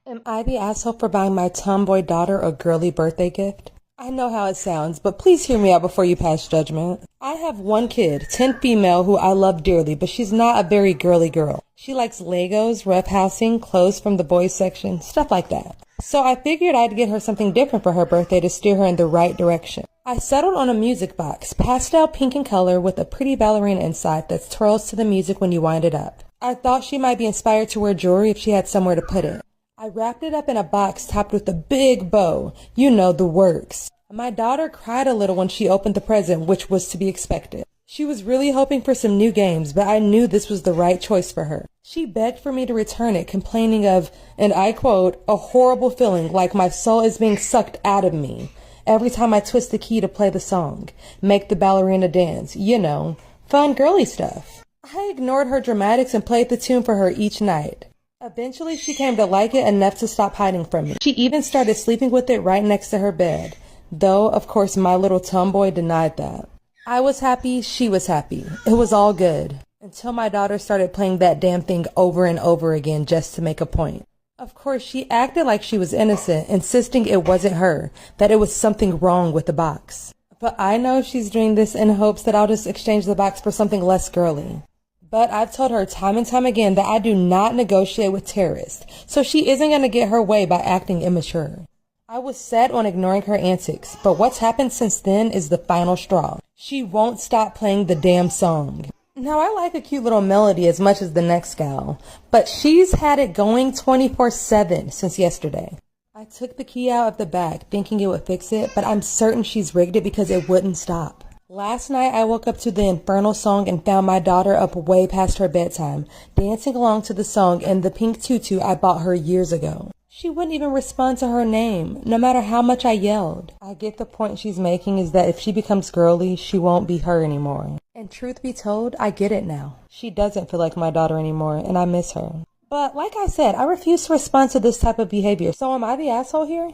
Am I the asshole for buying my tomboy daughter a girly birthday gift? I know how it sounds, but please hear me out before you pass judgment. I have one kid, 10 female, who I love dearly, but she's not a very girly girl. She likes Legos, roughhousing, clothes from the boys section, stuff like that. So I figured I'd get her something different for her birthday to steer her in the right direction. I settled on a music box, pastel pink in color with a pretty ballerina inside that twirls to the music when you wind it up. I thought she might be inspired to wear jewelry if she had somewhere to put it. I wrapped it up in a box topped with a big bow. You know, the works. My daughter cried a little when she opened the present, which was to be expected. She was really hoping for some new games, but I knew this was the right choice for her. She begged for me to return it, complaining of, and I quote, a horrible feeling like my soul is being sucked out of me every time I twist the key to play the song, make the ballerina dance, you know, fun girly stuff. I ignored her dramatics and played the tune for her each night. Eventually, she came to like it enough to stop hiding from me. She even started sleeping with it right next to her bed, though, of course, my little tomboy denied that. I was happy, she was happy. It was all good, until my daughter started playing that damn thing over and over again just to make a point. Of course, she acted like she was innocent, insisting it wasn't her, that it was something wrong with the box. But I know she's doing this in hopes that I'll just exchange the box for something less girly. But I've told her time and time again that I do not negotiate with terrorists, so she isn't going to get her way by acting immature. I was set on ignoring her antics, but what's happened since then is the final straw. She won't stop playing the damn song. Now, I like a cute little melody as much as the next gal, but she's had it going 24/7 since yesterday. I took the key out of the bag thinking it would fix it, but I'm certain she's rigged it because it wouldn't stop. Last night, I woke up to the infernal song and found my daughter up way past her bedtime, dancing along to the song in the pink tutu I bought her years ago. She wouldn't even respond to her name, no matter how much I yelled. I get the point she's making is that if she becomes girly, she won't be her anymore. And truth be told, I get it now. She doesn't feel like my daughter anymore, and I miss her. But like I said, I refuse to respond to this type of behavior, so am I the asshole here?